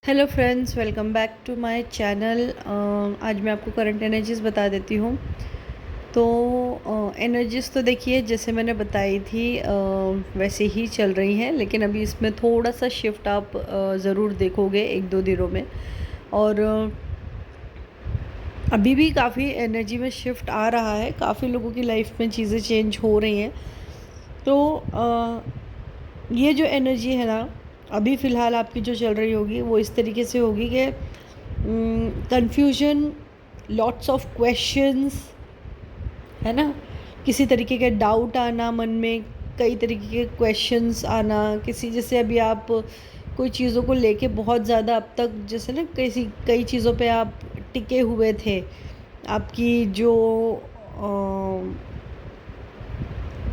Hello friends, welcome back to my channel. आज मैं आपको करंट एनर्जीज़ बता देती हूँ। तो एनर्जीज़ तो देखिए जैसे मैंने बताई थी वैसे ही चल रही हैं, लेकिन अभी इसमें थोड़ा सा शिफ्ट आप ज़रूर देखोगे एक दो दिनों में। और अभी भी काफ़ी एनर्जी में शिफ्ट आ रहा है, काफ़ी लोगों की लाइफ में चीज़ें चेंज हो रही हैं। तो ये जो एनर्जी है ना, अभी फ़िलहाल आपकी जो चल रही होगी वो इस तरीके से होगी कि कंफ्यूजन, लॉट्स ऑफ क्वेश्चंस, है ना। किसी तरीके के डाउट आना मन में, कई तरीके के क्वेश्चंस आना, किसी जैसे अभी आप कोई चीज़ों को लेके बहुत ज़्यादा अब तक जैसे ना कई चीज़ों पे आप टिके हुए थे। आपकी जो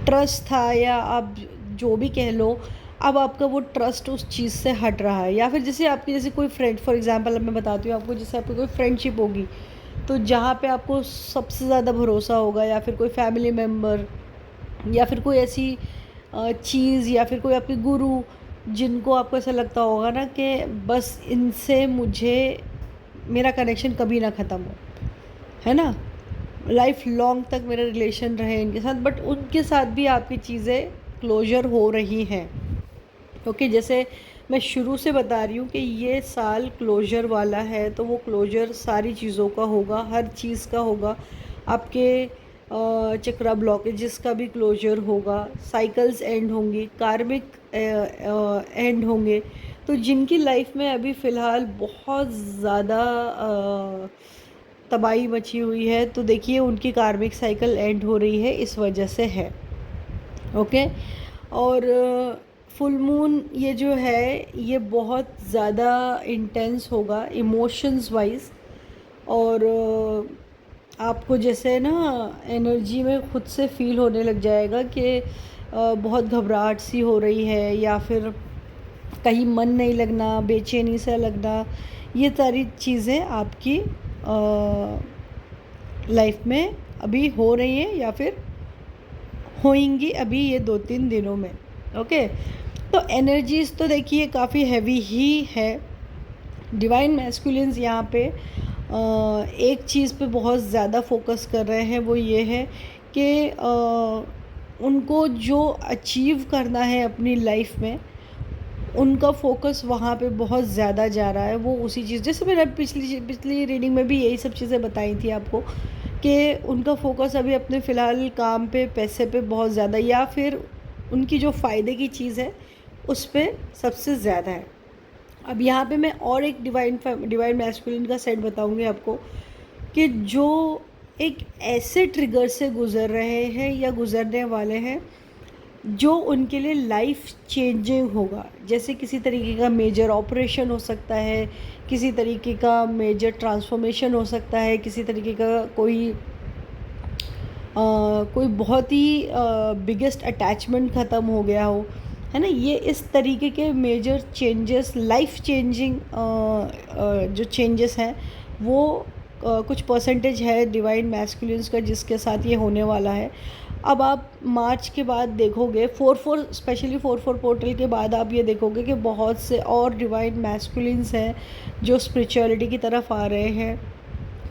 ट्रस्ट था, या आप जो भी कह लो, अब आपका वो ट्रस्ट उस चीज़ से हट रहा है। या फिर जैसे आपकी जैसे कोई फ्रेंड, फॉर एग्जांपल अब मैं बताती हूँ आपको, जैसे आपकी कोई फ्रेंडशिप होगी तो जहाँ पे आपको सबसे ज़्यादा भरोसा होगा, या फिर कोई फैमिली मेम्बर, या फिर कोई ऐसी चीज़, या फिर कोई आपके गुरु, जिनको आपको ऐसा लगता होगा ना कि बस इनसे मुझे मेरा कनेक्शन कभी ना ख़त्म हो, है ना, लाइफ लॉन्ग तक मेरा रिलेशन रहे इनके साथ। बट उनके साथ भी आपकी चीज़ें क्लोजर हो रही हैं। ओके, जैसे मैं शुरू से बता रही हूँ कि ये साल क्लोजर वाला है, तो वो क्लोजर सारी चीज़ों का होगा, हर चीज़ का होगा। आपके चक्रा ब्लॉकेजेस का भी क्लोजर होगा, साइकिल्स एंड होंगी, कार्मिक एंड होंगे। तो जिनकी लाइफ में अभी फ़िलहाल बहुत ज़्यादा तबाही मची हुई है, तो देखिए उनकी कार्मिक साइकिल एंड हो रही है, इस वजह से है। ओके। और फुल मून ये जो है ये बहुत ज़्यादा इंटेंस होगा इमोशंस वाइज। और आपको जैसे ना एनर्जी में खुद से फील होने लग जाएगा कि बहुत घबराहट सी हो रही है, या फिर कहीं मन नहीं लगना, बेचैनी सा लगना। ये सारी चीज़ें आपकी लाइफ में अभी हो रही हैं, या फिर होएंगी अभी ये 2-3 दिनों में। ओके। तो एनर्जीज़ तो देखिए काफ़ी हैवी ही है। डिवाइन मैस्कुलिन्स यहाँ पे एक चीज़ पे बहुत ज़्यादा फोकस कर रहे हैं, वो ये है कि उनको जो अचीव करना है अपनी लाइफ में, उनका फोकस वहाँ पे बहुत ज़्यादा जा रहा है। वो उसी चीज़, जैसे मैंने पिछली रीडिंग में भी यही सब चीज़ें बताई थी आपको, कि उनका फोकस अभी अपने फ़िलहाल काम पे, पैसे पे बहुत ज़्यादा, या फिर उनकी जो फ़ायदे की चीज़ है उस पे सबसे ज़्यादा है। अब यहाँ पे मैं और एक डिवाइन मैस्कुलिन का सेट बताऊँगी आपको, कि जो एक ऐसे ट्रिगर से गुज़र रहे हैं या गुज़रने वाले हैं जो उनके लिए लाइफ चेंजिंग होगा। जैसे किसी तरीके का मेजर ऑपरेशन हो सकता है, किसी तरीके का मेजर ट्रांसफॉर्मेशन हो सकता है, किसी तरीके का कोई बहुत ही बिगेस्ट अटैचमेंट ख़त्म हो गया हो, है ना। ये इस तरीके के मेजर चेंजेस, लाइफ चेंजिंग जो चेंजेस हैं वो कुछ परसेंटेज है डिवाइन मैस्कुलिन्स का जिसके साथ ये होने वाला है। अब आप मार्च के बाद देखोगे, 4-4 स्पेशली 4-4 पोर्टल के बाद आप ये देखोगे कि बहुत से और डिवाइन मैस्कुलिन्स हैं जो स्पिरिचुअलिटी की तरफ आ रहे हैं।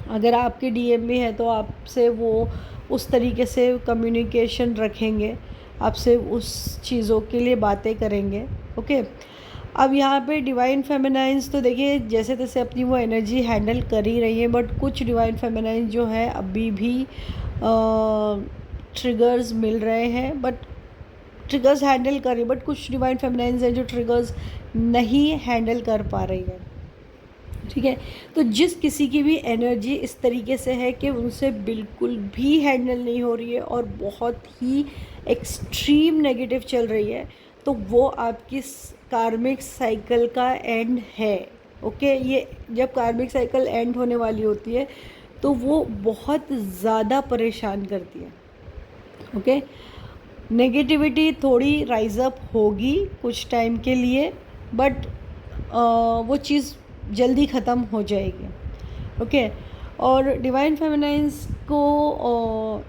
अगर आपके डीएम में है तो आपसे वो उस तरीके से कम्युनिकेशन रखेंगे, आपसे उस चीज़ों के लिए बातें करेंगे। ओके। अब यहाँ पे डिवाइन फेमिनाइंस तो देखिए जैसे तैसे अपनी वो एनर्जी हैंडल कर ही रही है, बट कुछ डिवाइन फेमिनाइंस जो है अभी भी ट्रिगर्स मिल रहे हैं, बट ट्रिगर्स हैंडल कर रही है। बट कुछ डिवाइन फेमिनाइंस हैं जो ट्रिगर्स नहीं हैंडल कर पा रही है। ठीक है। तो जिस किसी की भी एनर्जी इस तरीके से है कि उनसे बिल्कुल भी हैंडल नहीं हो रही है और बहुत ही एक्सट्रीम नेगेटिव चल रही है, तो वो आपकी कार्मिक साइकिल का एंड है। ओके। ये जब कार्मिक साइकिल एंड होने वाली होती है तो वो बहुत ज़्यादा परेशान करती है। ओके। नेगेटिविटी थोड़ी राइज अप होगी कुछ टाइम के लिए, बट वो चीज़ जल्दी ख़त्म हो जाएगी। ओके। और डिवाइन फेमिनाइंस को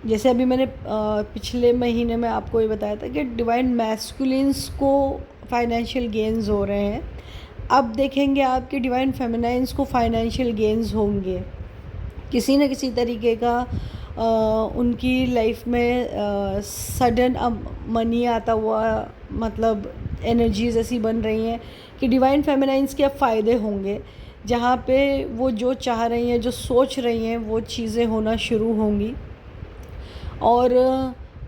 जैसे अभी मैंने पिछले महीने में आपको ये बताया था कि डिवाइन मैस्कुलिन्स को फाइनेंशियल गेन्स हो रहे हैं, अब देखेंगे आपके डिवाइन फेमिनाइंस को फाइनेंशियल गेन्स होंगे, किसी न किसी तरीके का उनकी लाइफ में सडन अब मनी आता हुआ, मतलब एनर्जीज ऐसी बन रही हैं कि डिवाइन फेमिनाइंस के अब फ़ायदे होंगे, जहाँ पे वो जो चाह रही हैं, जो सोच रही हैं, वो चीज़ें होना शुरू होंगी। और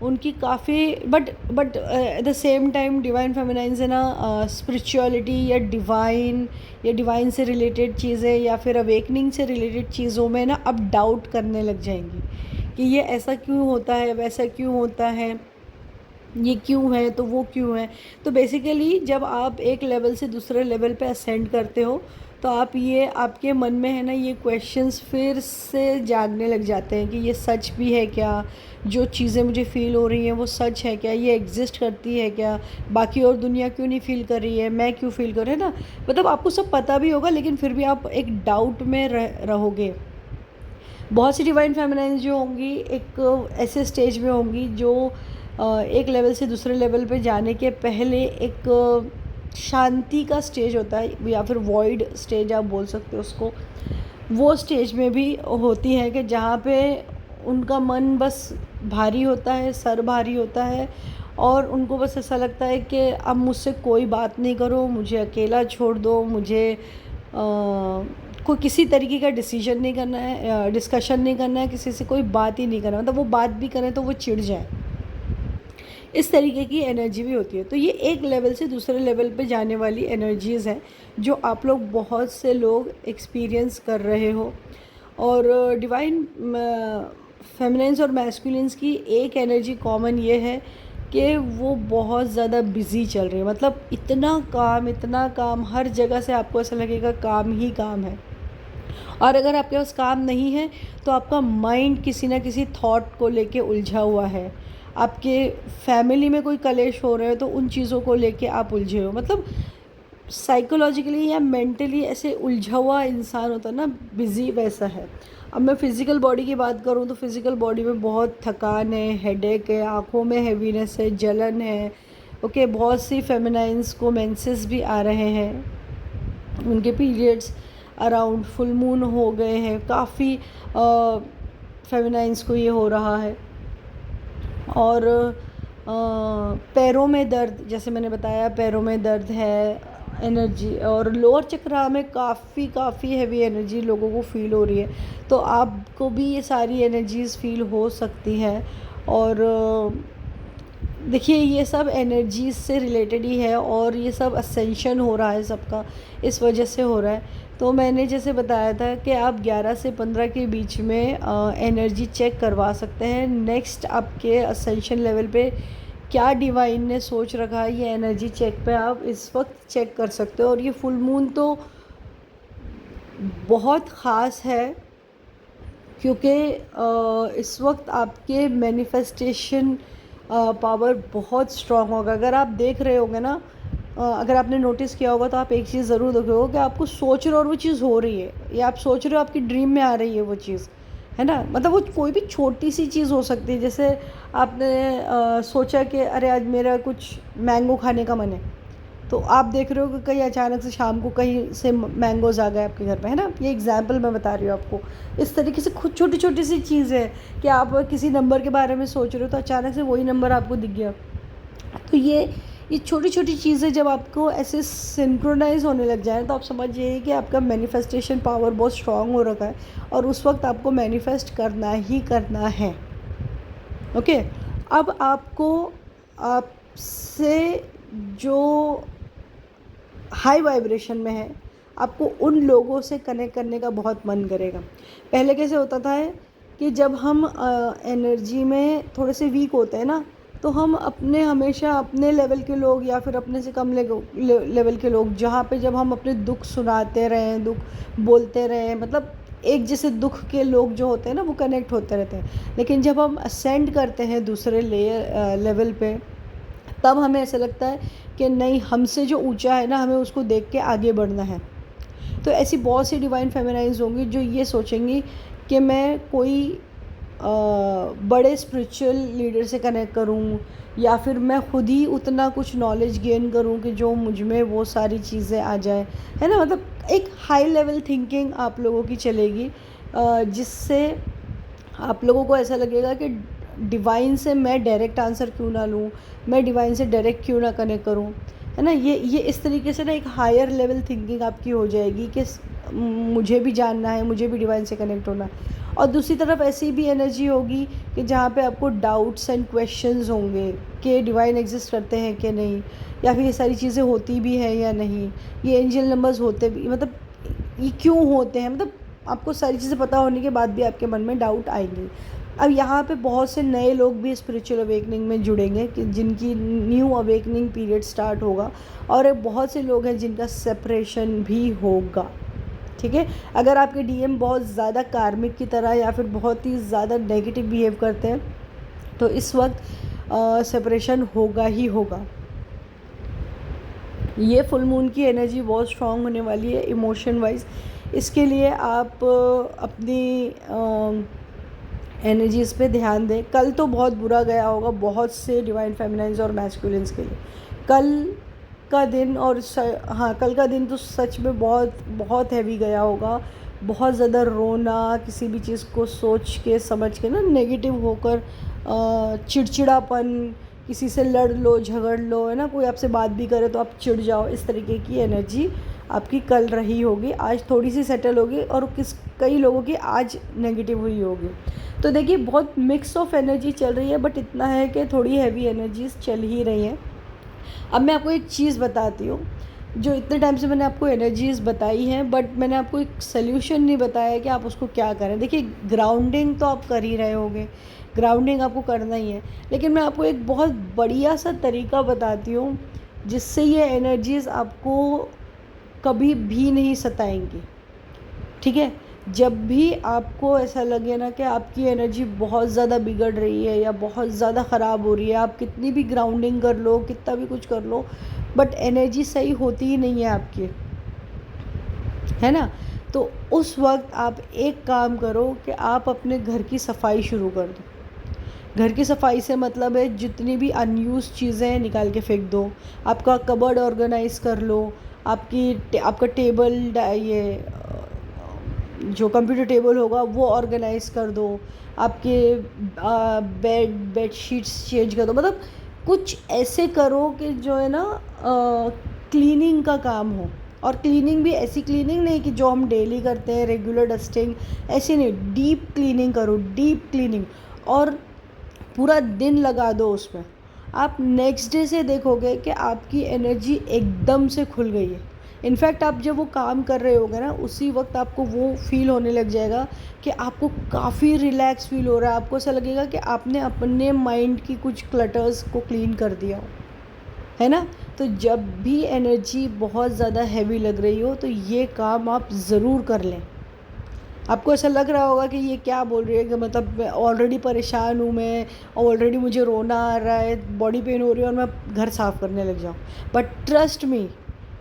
उनकी काफ़ी but at the same time divine feminines है ना, स्पिरिचुअलिटी या डिवाइन से रिलेटेड चीज़ें या फिर अवेकनिंग से रिलेटेड चीज़ों में ना अब डाउट करने लग जाएंगी कि ये ऐसा क्यों होता है, वैसा क्यों होता है, ये क्यों है तो वो क्यों है। तो बेसिकली जब आप एक लेवल से दूसरे लेवल पे असेंड करते हो तो आप ये आपके मन में है ना, ये क्वेश्चंस फिर से जागने लग जाते हैं कि ये सच भी है क्या, जो चीज़ें मुझे फ़ील हो रही हैं वो सच है क्या, ये एग्जिस्ट करती है क्या, बाकी और दुनिया क्यों नहीं फ़ील कर रही है, मैं क्यों फ़ील कर रही है ना। मतलब आपको सब पता भी होगा लेकिन फिर भी आप एक डाउट में रहोगे। बहुत सी डिवाइन फेमिनाइन जो होंगी एक ऐसे स्टेज में होंगी जो एक लेवल से दूसरे लेवल पे जाने के पहले एक शांति का स्टेज होता है या फिर वॉइड स्टेज आप बोल सकते हो उसको, वो स्टेज में भी होती है कि जहाँ पे उनका मन बस भारी होता है, सर भारी होता है और उनको बस ऐसा लगता है कि अब मुझसे कोई बात नहीं करो, मुझे अकेला छोड़ दो, मुझे कोई किसी तरीके का डिसीजन नहीं करना है, डिस्कशन नहीं करना है, किसी से कोई बात ही नहीं करना, मतलब वो बात भी करें तो वो चिढ़ जाए, इस तरीके की एनर्जी भी होती है। तो ये एक लेवल से दूसरे लेवल पे जाने वाली एनर्जीज़ हैं जो आप लोग बहुत से लोग एक्सपीरियंस कर रहे हो। और डिवाइन फेमिनिन्स और मैस्कुलिन्स की एक एनर्जी कॉमन ये है कि वो बहुत ज़्यादा बिज़ी चल रही है, मतलब इतना काम हर जगह से आपको ऐसा लगेगा काम ही काम है। और अगर आपके पास काम नहीं है तो आपका माइंड किसी ना किसी थॉट को लेके उलझा हुआ है, आपके फैमिली में कोई कलेश हो रहे हो तो उन चीज़ों को लेके आप उलझे हो, मतलब साइकोलॉजिकली या मेंटली ऐसे उलझा हुआ इंसान होता है ना, बिज़ी वैसा है। अब मैं फ़िज़िकल बॉडी की बात करूँ तो फ़िज़िकल बॉडी में बहुत थकान है, हेडेक है, आँखों में हैवीनेस है, जलन है। ओके, बहुत सी फेमिनाइंस को मेंसेस भी आ रहे हैं, उनके पीरियड्स अराउंड फुल मून हो गए हैं, काफ़ी फेमिनाइंस को ये हो रहा है। और पैरों में दर्द, जैसे मैंने बताया पैरों में दर्द है, एनर्जी और लोअर चक्रा में काफ़ी हैवी एनर्जी लोगों को फ़ील हो रही है, तो आपको भी ये सारी एनर्जीज़ फ़ील हो सकती है। और देखिए ये सब एनर्जीज से रिलेटेड ही है और ये सब असेंशन हो रहा है सबका, इस वजह से हो रहा है। तो मैंने जैसे बताया था कि आप 11 से 15 के बीच में एनर्जी चेक करवा सकते हैं। नेक्स्ट आपके असेंशन लेवल पे क्या डिवाइन ने सोच रखा है, ये एनर्जी चेक पे आप इस वक्त चेक कर सकते हो। और ये फुल मून तो बहुत ख़ास है क्योंकि इस वक्त आपके मैनिफेस्टेशन पावर बहुत स्ट्रॉन्ग होगा। अगर आप देख रहे होंगे ना, अगर आपने नोटिस किया होगा तो आप एक चीज़ ज़रूर देखोगे कि आपको सोच रहे हो और वो चीज़ हो रही है, या आप सोच रहे हो आपकी ड्रीम में आ रही है वो चीज़, है ना। मतलब वो कोई भी छोटी सी चीज़ हो सकती है, जैसे आपने सोचा कि अरे आज मेरा कुछ मैंगो खाने का मन है, तो आप देख रहे हो कि कहीं अचानक से शाम को कहीं से मैंगोज़ आ गए आपके घर पे, है ना। ये एग्जांपल मैं बता रही हूँ आपको। इस तरीके से खुद छोटी छोटी सी चीज़ है कि आप किसी नंबर के बारे में सोच रहे हो तो अचानक से वही नंबर आपको दिख गया। तो ये छोटी छोटी चीज़ें जब आपको ऐसे सिंक्रोनाइज होने लग जाए तो आप समझिए कि आपका मैनिफेस्टेशन पावर बहुत स्ट्रांग हो रखा है और उस वक्त आपको मैनिफेस्ट करना ही करना है। ओके, अब आपको आपसे जो हाई वाइब्रेशन में है, आपको उन लोगों से कनेक्ट करने का बहुत मन करेगा। पहले कैसे होता था है कि जब हम एनर्जी में थोड़े से वीक होते हैं ना, तो हम अपने हमेशा अपने लेवल के लोग या फिर अपने से कम लेवल के लोग, जहाँ पे जब हम अपने दुख सुनाते रहें, दुख बोलते रहें, मतलब एक जैसे दुख के लोग जो होते हैं ना वो कनेक्ट होते रहते हैं। लेकिन जब हम असेंड करते हैं दूसरे लेवल पे, तब हमें ऐसा लगता है कि नहीं, हमसे जो ऊंचा है ना, हमें उसको देख के आगे बढ़ना है। तो ऐसी बहुत सी डिवाइन फेमिनाइज होंगी जो ये सोचेंगी कि मैं कोई बड़े स्पिरिचुअल लीडर से कनेक्ट करूं, या फिर मैं खुद ही उतना कुछ नॉलेज गेन करूं कि जो मुझ में वो सारी चीज़ें आ जाए, है ना। मतलब एक हाई लेवल थिंकिंग आप लोगों की चलेगी, जिससे आप लोगों को ऐसा लगेगा कि डिवाइन से मैं डायरेक्ट आंसर क्यों ना लूँ, मैं डिवाइन से डायरेक्ट क्यों ना कनेक्ट करूँ, है ना। ये इस तरीके से ना एक हायर लेवल थिंकिंग आपकी हो जाएगी कि मुझे भी जानना है, मुझे भी डिवाइन से कनेक्ट होना है। और दूसरी तरफ ऐसी भी एनर्जी होगी कि जहाँ पे आपको डाउट्स एंड क्वेश्चंस होंगे कि डिवाइन एग्जिस्ट करते हैं कि नहीं, या फिर ये सारी चीज़ें होती भी हैं या नहीं, ये एंजल नंबर्स होते भी, मतलब ये क्यों होते हैं, मतलब आपको सारी चीज़ें पता होने के बाद भी आपके मन में डाउट आएंगे। अब यहाँ पे बहुत से नए लोग भी स्पिरिचुअल अवेकनिंग में जुड़ेंगे कि जिनकी न्यू अवेकनिंग पीरियड स्टार्ट होगा, और बहुत से लोग हैं जिनका सेपरेशन भी होगा, ठीक है। अगर आपके डीएम बहुत ज़्यादा कार्मिक की तरह या फिर बहुत ही ज़्यादा नेगेटिव बिहेव करते हैं तो इस वक्त सेपरेशन होगा ही होगा। ये फुल मून की एनर्जी बहुत स्ट्रांग होने वाली है इमोशन वाइज। इसके लिए आप अपनी एनर्जीज़ पे ध्यान दें। कल तो बहुत बुरा गया होगा बहुत से डिवाइन फेमिनाइन्स और मैस्कुलिन्स के लिए। कल का दिन और हाँ, कल का दिन तो सच में बहुत बहुत हैवी गया होगा। बहुत ज़्यादा रोना, किसी भी चीज़ को सोच के समझ के ना नेगेटिव होकर, चिड़चिड़ापन, किसी से लड़ लो झगड़ लो, है ना, कोई आपसे बात भी करे तो आप चिढ़ जाओ, इस तरीके की एनर्जी आपकी कल रही होगी। आज थोड़ी सी सेटल होगी और कई लोगों की आज नेगेटिव हुई होगी। तो देखिए बहुत मिक्स ऑफ एनर्जी चल रही है, बट इतना है कि थोड़ी हैवी एनर्जीज चल ही रही हैं। अब मैं आपको एक चीज़ बताती हूँ, जो इतने टाइम से मैंने आपको एनर्जीज़ बताई हैं, बट मैंने आपको एक सल्यूशन नहीं बताया कि आप उसको क्या करें। देखिए ग्राउंडिंग तो आप कर ही रहे होगे, ग्राउंडिंग आपको करना ही है, लेकिन मैं आपको एक बहुत बढ़िया सा तरीका बताती हूँ जिससे ये एनर्जीज़ आपको कभी भी नहीं सताएंगी, ठीक है। जब भी आपको ऐसा लगे ना कि आपकी एनर्जी बहुत ज़्यादा बिगड़ रही है या बहुत ज़्यादा ख़राब हो रही है, आप कितनी भी ग्राउंडिंग कर लो, कितना भी कुछ कर लो, बट एनर्जी सही होती ही नहीं है आपकी, है ना। तो उस वक्त आप एक काम करो कि आप अपने घर की सफाई शुरू कर दो। घर की सफाई से मतलब है जितनी भी अनयूज़ चीज़ें हैं निकाल के फेंक दो, आपका कबर्ड ऑर्गेनाइज़ कर लो, आपका टेबल, ये जो कंप्यूटर टेबल होगा वो ऑर्गेनाइज़ कर दो, आपके बेडशीट्स चेंज कर दो। मतलब कुछ ऐसे करो कि जो है ना क्लीनिंग का काम हो। और क्लीनिंग भी ऐसी क्लीनिंग नहीं कि जो हम डेली करते हैं रेगुलर डस्टिंग, ऐसी नहीं, डीप क्लीनिंग करो, डीप क्लीनिंग, और पूरा दिन लगा दो उसमें। आप नेक्स्ट डे से देखोगे कि आपकी एनर्जी एकदम से खुल गई है। इनफैक्ट आप जब वो काम कर रहे होगे ना उसी वक्त आपको वो फील होने लग जाएगा कि आपको काफ़ी रिलैक्स फील हो रहा है। आपको ऐसा लगेगा कि आपने अपने माइंड की कुछ क्लटर्स को क्लीन कर दिया हो, है ना। तो जब भी एनर्जी बहुत ज़्यादा हैवी लग रही हो तो ये काम आप ज़रूर कर लें। आपको ऐसा लग रहा होगा कि ये क्या बोल रही है, कि मतलब मैं ऑलरेडी परेशान हूँ, मैं ऑलरेडी मुझे रोना आ रहा है, बॉडी पेन हो रही है और मैं घर साफ़ करने लग जाऊँ। बट ट्रस्ट मी,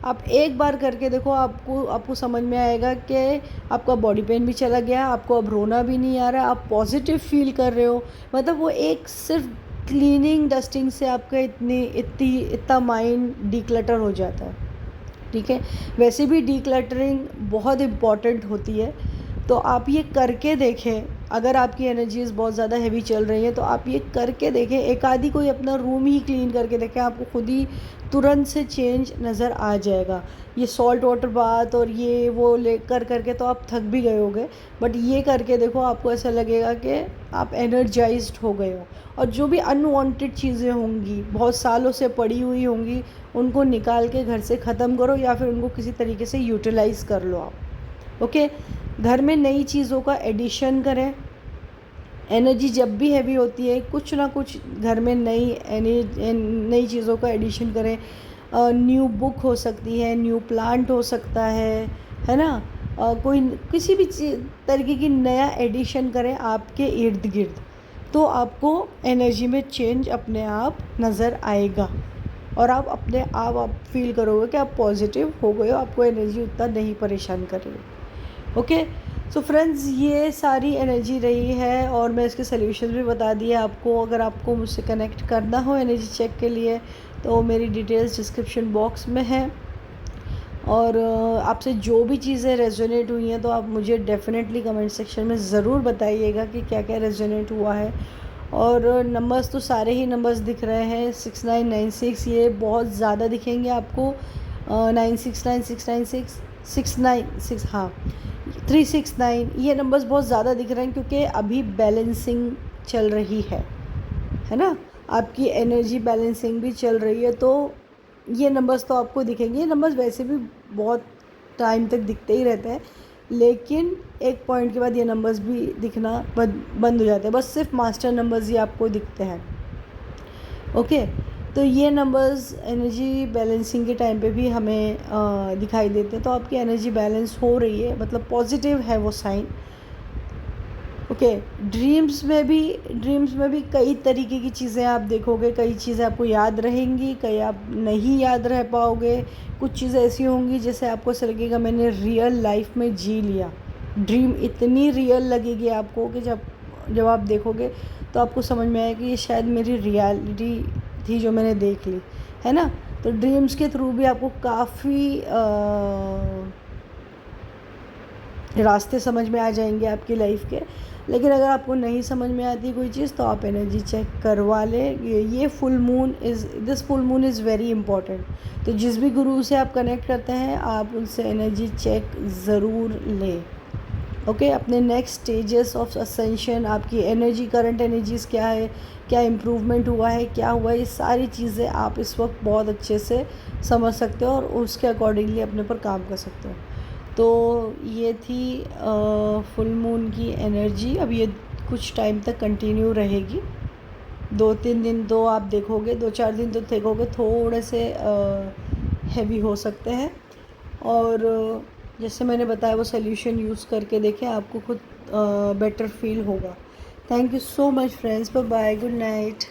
आप एक बार करके देखो, आपको समझ में आएगा कि आपका बॉडी पेन भी चला गया, आपको अब रोना भी नहीं आ रहा, आप पॉजिटिव फील कर रहे हो। मतलब वो एक सिर्फ क्लीनिंग डस्टिंग से आपका इतना माइंड डिक्लटर हो जाता है, ठीक है। वैसे भी डिक्लटरिंग बहुत इम्पॉर्टेंट होती है, तो आप ये करके देखें। अगर आपकी एनर्जीज़ बहुत ज़्यादा हैवी चल रही हैं तो आप ये करके देखें, एक आधी कोई अपना रूम ही क्लीन करके देखें, आपको खुद ही तुरंत से चेंज नज़र आ जाएगा। ये सॉल्ट वाटर बाथ और ये वो ले करके तो आप थक भी गए होगे, बट ये करके देखो, आपको ऐसा लगेगा कि आप एनर्जाइज्ड हो गए हो। और जो भी अनवांटेड चीज़ें होंगी, बहुत सालों से पड़ी हुई होंगी, उनको निकाल के घर से ख़त्म करो या फिर उनको किसी तरीके से यूटिलाइज़ कर लो आप, ओके। घर में नई चीज़ों का एडिशन करें। एनर्जी जब भी हैवी होती है कुछ ना कुछ घर में नई चीज़ों का एडिशन करें। न्यू बुक हो सकती है, न्यू प्लांट हो सकता है ना। कोई किसी भी तरीके की नया एडिशन करें आपके इर्द गिर्द, तो आपको एनर्जी में चेंज अपने आप नज़र आएगा और आप अपने आप फील करोगे कि आप पॉजिटिव हो गए हो, आपको एनर्जी उतना नहीं परेशान कर रही। ओके, सो फ्रेंड्स, ये सारी एनर्जी रही है और मैं इसके सोल्यूशन भी बता दिए आपको। अगर आपको मुझसे कनेक्ट करना हो एनर्जी चेक के लिए तो मेरी डिटेल्स डिस्क्रिप्शन बॉक्स में है। और आपसे जो भी चीज़ें रेजोनेट हुई हैं तो आप मुझे डेफिनेटली कमेंट सेक्शन में ज़रूर बताइएगा कि क्या क्या रेजोनेट हुआ है। और नंबर्स तो सारे ही नंबर्स दिख रहे हैं, 6996 ये बहुत ज़्यादा दिखेंगे आपको, 969696 696 हाँ 369 ये नंबर्स बहुत ज़्यादा दिख रहे हैं क्योंकि अभी बैलेंसिंग चल रही है ना, आपकी एनर्जी बैलेंसिंग भी चल रही है। तो ये नंबर्स तो आपको दिखेंगे। ये नंबर्स वैसे भी बहुत टाइम तक दिखते ही रहते हैं, लेकिन एक पॉइंट के बाद ये नंबर्स भी दिखना बंद हो जाते हैं, बस सिर्फ मास्टर नंबर्स ही आपको दिखते हैं। ओके, तो ये नंबर्स एनर्जी बैलेंसिंग के टाइम पे भी हमें दिखाई देते हैं। तो आपकी एनर्जी बैलेंस हो रही है, मतलब पॉजिटिव है वो साइन। ओके, ड्रीम्स में भी कई तरीके की चीज़ें आप देखोगे, कई चीज़ें आपको याद रहेंगी, कई आप नहीं याद रह पाओगे। कुछ चीज़ें ऐसी होंगी जैसे आपको ऐसा लगेगा मैंने रियल लाइफ में जी लिया। ड्रीम इतनी रियल लगेगी आपको कि जब आप देखोगे तो आपको समझ में आएगा कि ये शायद मेरी रियलिटी थी जो मैंने देख ली, है ना। तो ड्रीम्स के थ्रू भी आपको काफ़ी रास्ते समझ में आ जाएंगे आपकी लाइफ के। लेकिन अगर आपको नहीं समझ में आती कोई चीज़ तो आप एनर्जी चेक करवा लें। ये this full moon is very important. तो जिस भी गुरु से आप कनेक्ट करते हैं आप उनसे एनर्जी चेक ज़रूर लें। ओके, अपने नेक्स्ट स्टेजेस ऑफ असेंशन, आपकी एनर्जी, करंट एनर्जीज़ क्या है, क्या इम्प्रूवमेंट हुआ है, क्या हुआ है, ये सारी चीज़ें आप इस वक्त बहुत अच्छे से समझ सकते हो और उसके अकॉर्डिंगली अपने पर काम कर सकते हो। तो ये थी फुल मून की एनर्जी। अब ये कुछ टाइम तक कंटिन्यू रहेगी, 2-3 दिन तो आप देखोगे, 2-4 दिन तो देखोगे थोड़े से हैवी हो सकते हैं। और जैसे मैंने बताया वो सोल्यूशन यूज़ करके देखें, आपको खुद बेटर फील होगा। Thank you so much friends, bye bye, good night.